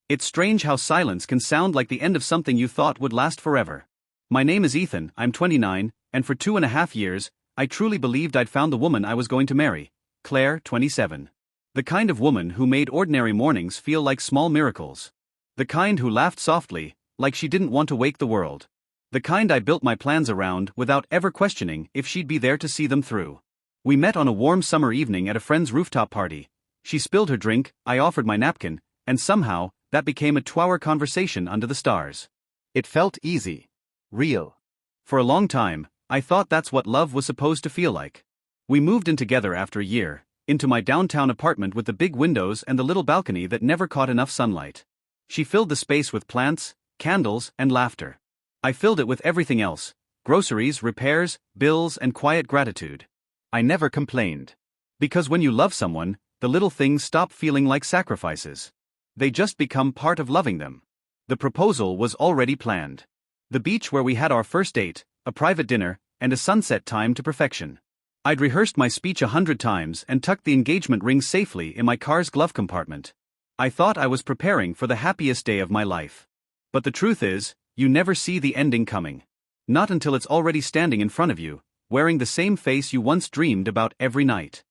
It's strange how silence can sound like the end of something you thought would last forever. My name is Ethan, I'm 29, and for 2.5 years, I truly believed I'd found the woman I was going to marry. Claire, 27. The kind of woman who made ordinary mornings feel like small miracles. The kind who laughed softly, like she didn't want to wake the world. The kind I built my plans around without ever questioning if she'd be there to see them through. We met on a warm summer evening at a friend's rooftop party. She spilled her drink, I offered my napkin, and somehow, that became a 2-hour conversation under the stars. It felt easy. Real. For a long time, I thought that's what love was supposed to feel like. We moved in together after a year, into my downtown apartment with the big windows and the little balcony that never caught enough sunlight. She filled the space with plants, candles, and laughter. I filled it with everything else: groceries, repairs, bills, and quiet gratitude. I never complained. Because when you love someone, the little things stop feeling like sacrifices. They just become part of loving them. The proposal was already planned. The beach where we had our first date, a private dinner, and a sunset time to perfection. I'd rehearsed my speech 100 times and tucked the engagement ring safely in my car's glove compartment. I thought I was preparing for the happiest day of my life. But the truth is, you never see the ending coming. Not until it's already standing in front of you, wearing the same face you once dreamed about every night.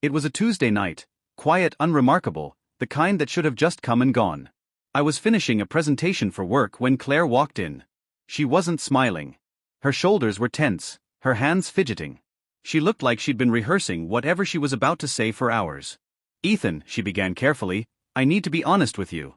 It was a Tuesday night, quiet, unremarkable, the kind that should have just come and gone. I was finishing a presentation for work when Claire walked in. She wasn't smiling. Her shoulders were tense, her hands fidgeting. She looked like she'd been rehearsing whatever she was about to say for hours. "Ethan," she began carefully, "I need to be honest with you."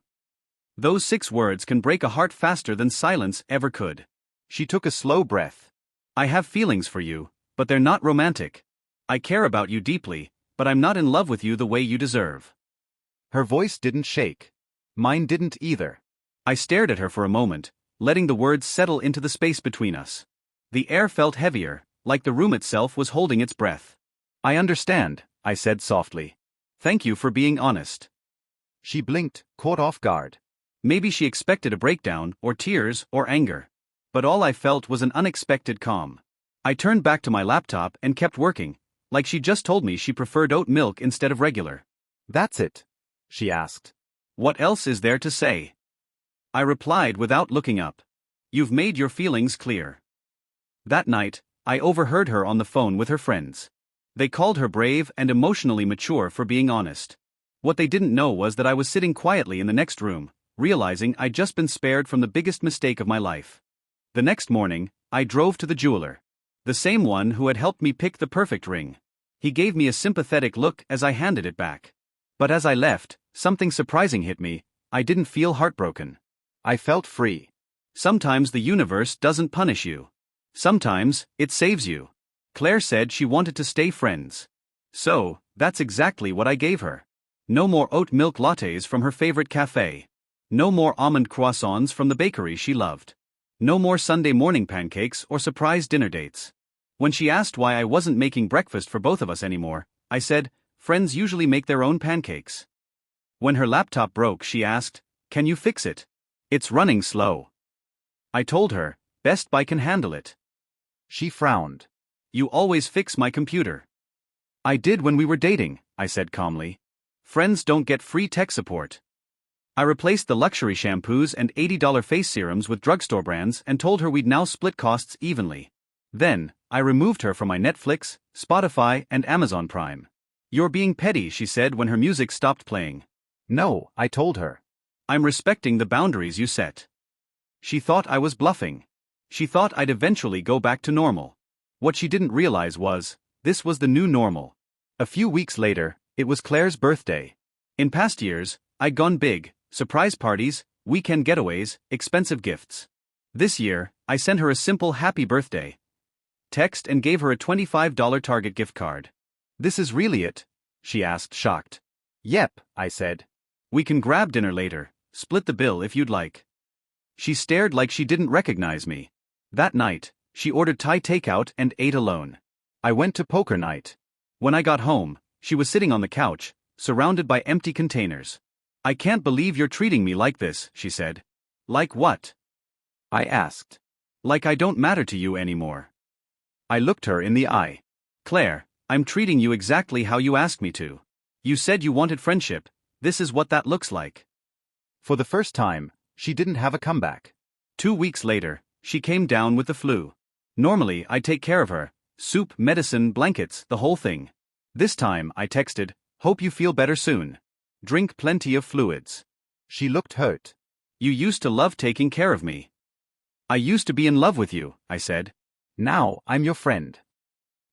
Those 6 words can break a heart faster than silence ever could. She took a slow breath. "I have feelings for you, but they're not romantic. I care about you deeply, but I'm not in love with you the way you deserve." Her voice didn't shake. Mine didn't either. I stared at her for a moment, letting the words settle into the space between us. The air felt heavier, like the room itself was holding its breath. "I understand," I said softly. "Thank you for being honest." She blinked, caught off guard. Maybe she expected a breakdown, or tears, or anger. But all I felt was an unexpected calm. I turned back to my laptop and kept working, like she just told me she preferred oat milk instead of regular. "That's it?" she asked. "What else is there to say?" I replied without looking up. "You've made your feelings clear." That night, I overheard her on the phone with her friends. They called her brave and emotionally mature for being honest. What they didn't know was that I was sitting quietly in the next room, realizing I'd just been spared from the biggest mistake of my life. The next morning, I drove to the jeweler. The same one who had helped me pick the perfect ring. He gave me a sympathetic look as I handed it back. But as I left, something surprising hit me. I didn't feel heartbroken. I felt free. Sometimes the universe doesn't punish you. Sometimes, it saves you. Claire said she wanted to stay friends. So, that's exactly what I gave her. No more oat milk lattes from her favorite cafe. No more almond croissants from the bakery she loved. No more Sunday morning pancakes or surprise dinner dates. When she asked why I wasn't making breakfast for both of us anymore, I said, friends usually make their own pancakes. When her laptop broke, she asked, "Can you fix it? It's running slow." I told her, Best Buy can handle it. She frowned. "You always fix my computer." "I did when we were dating," I said calmly. "Friends don't get free tech support." I replaced the luxury shampoos and $80 face serums with drugstore brands and told her we'd now split costs evenly. Then, I removed her from my Netflix, Spotify, and Amazon Prime. "You're being petty," she said when her music stopped playing. "No," I told her. "I'm respecting the boundaries you set." She thought I was bluffing. She thought I'd eventually go back to normal. What she didn't realize was, this was the new normal. A few weeks later, it was Claire's birthday. In past years, I'd gone big: surprise parties, weekend getaways, expensive gifts. This year, I sent her a simple happy birthday text and gave her a $25 Target gift card. "This is really it?" she asked, shocked. "Yep," I said. "We can grab dinner later, split the bill if you'd like." She stared like she didn't recognize me. That night, she ordered Thai takeout and ate alone. I went to poker night. When I got home, she was sitting on the couch, surrounded by empty containers. "I can't believe you're treating me like this," she said. "Like what?" I asked. "Like I don't matter to you anymore." I looked her in the eye. "Claire, I'm treating you exactly how you asked me to. You said you wanted friendship. This is what that looks like." For the first time, she didn't have a comeback. 2 weeks later, she came down with the flu. Normally, I take care of her. Soup, medicine, blankets, the whole thing. This time, I texted, "Hope you feel better soon. Drink plenty of fluids." She looked hurt. "You used to love taking care of me." "I used to be in love with you," I said. "Now, I'm your friend."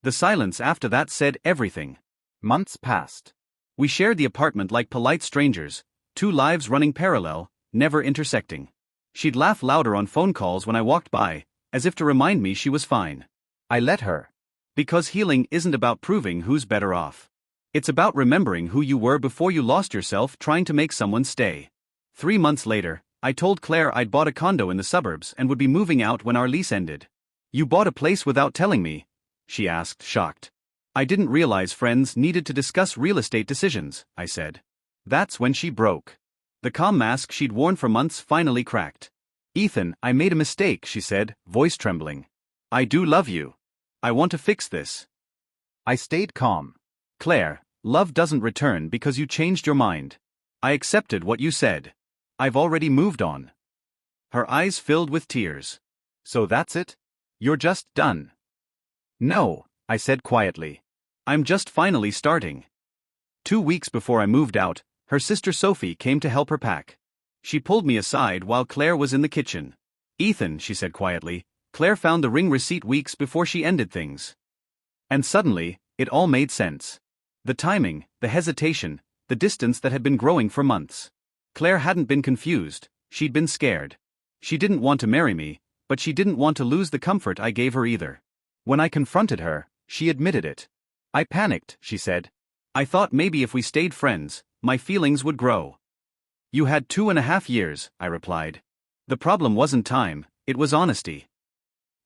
The silence after that said everything. Months passed. We shared the apartment like polite strangers, 2 lives running parallel, never intersecting. She'd laugh louder on phone calls when I walked by, as if to remind me she was fine. I let her. Because healing isn't about proving who's better off. It's about remembering who you were before you lost yourself trying to make someone stay. 3 months later, I told Claire I'd bought a condo in the suburbs and would be moving out when our lease ended. "You bought a place without telling me?" she asked, shocked. "I didn't realize friends needed to discuss real estate decisions," I said. That's when she broke. The calm mask she'd worn for months finally cracked. "Ethan, I made a mistake," she said, voice trembling. "I do love you. I want to fix this." I stayed calm. "Claire, love doesn't return because you changed your mind. I accepted what you said. I've already moved on." Her eyes filled with tears. "So that's it? You're just done?" "No," I said quietly. "I'm just finally starting." 2 weeks before I moved out, her sister Sophie came to help her pack. She pulled me aside while Claire was in the kitchen. "Ethan," she said quietly, "Claire found the ring receipt weeks before she ended things." And suddenly, it all made sense. The timing, the hesitation, the distance that had been growing for months. Claire hadn't been confused, she'd been scared. She didn't want to marry me, but she didn't want to lose the comfort I gave her either. When I confronted her, she admitted it. "I panicked," she said. "I thought maybe if we stayed friends, my feelings would grow." "You had 2.5 years, I replied. "The problem wasn't time, it was honesty."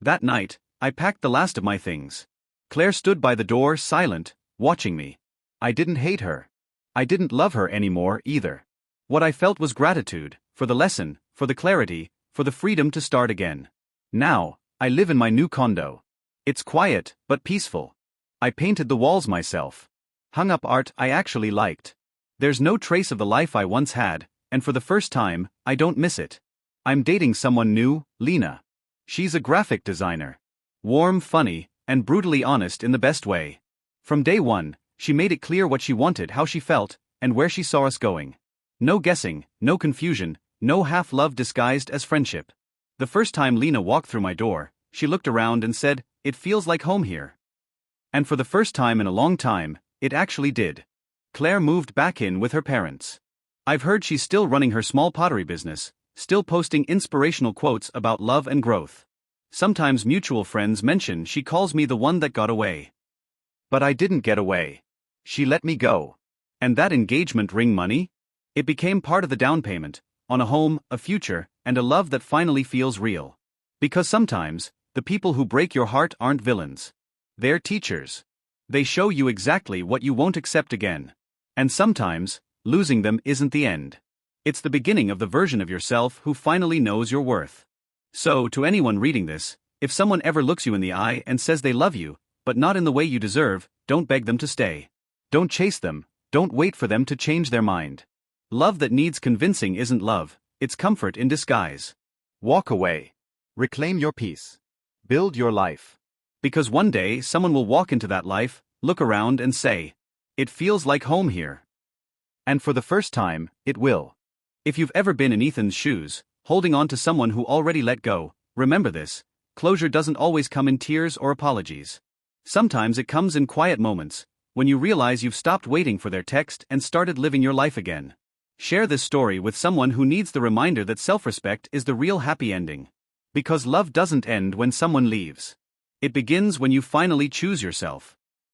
That night, I packed the last of my things. Claire stood by the door, silent, watching me. I didn't hate her. I didn't love her anymore either. What I felt was gratitude, for the lesson, for the clarity, for the freedom to start again. Now, I live in my new condo. It's quiet, but peaceful. I painted the walls myself. Hung up art I actually liked. There's no trace of the life I once had, and for the first time, I don't miss it. I'm dating someone new, Lena. She's a graphic designer. Warm, funny, and brutally honest in the best way. From day one, she made it clear what she wanted, how she felt, and where she saw us going. No guessing, no confusion, no half-love disguised as friendship. The first time Lena walked through my door, she looked around and said, "It feels like home here." And for the first time in a long time, it actually did. Claire moved back in with her parents. I've heard she's still running her small pottery business, still posting inspirational quotes about love and growth. Sometimes mutual friends mention she calls me the one that got away. But I didn't get away. She let me go. And that engagement ring money? It became part of the down payment, on a home, a future, and a love that finally feels real. Because sometimes, the people who break your heart aren't villains. They're teachers. They show you exactly what you won't accept again. And sometimes, losing them isn't the end. It's the beginning of the version of yourself who finally knows your worth. So, to anyone reading this, if someone ever looks you in the eye and says they love you, but not in the way you deserve, don't beg them to stay. Don't chase them, don't wait for them to change their mind. Love that needs convincing isn't love, it's comfort in disguise. Walk away. Reclaim your peace. Build your life. Because one day someone will walk into that life, look around and say, "It feels like home here." And for the first time, it will. If you've ever been in Ethan's shoes, holding on to someone who already let go, remember this: closure doesn't always come in tears or apologies. Sometimes it comes in quiet moments, when you realize you've stopped waiting for their text and started living your life again. Share this story with someone who needs the reminder that self-respect is the real happy ending. Because love doesn't end when someone leaves. It begins when you finally choose yourself.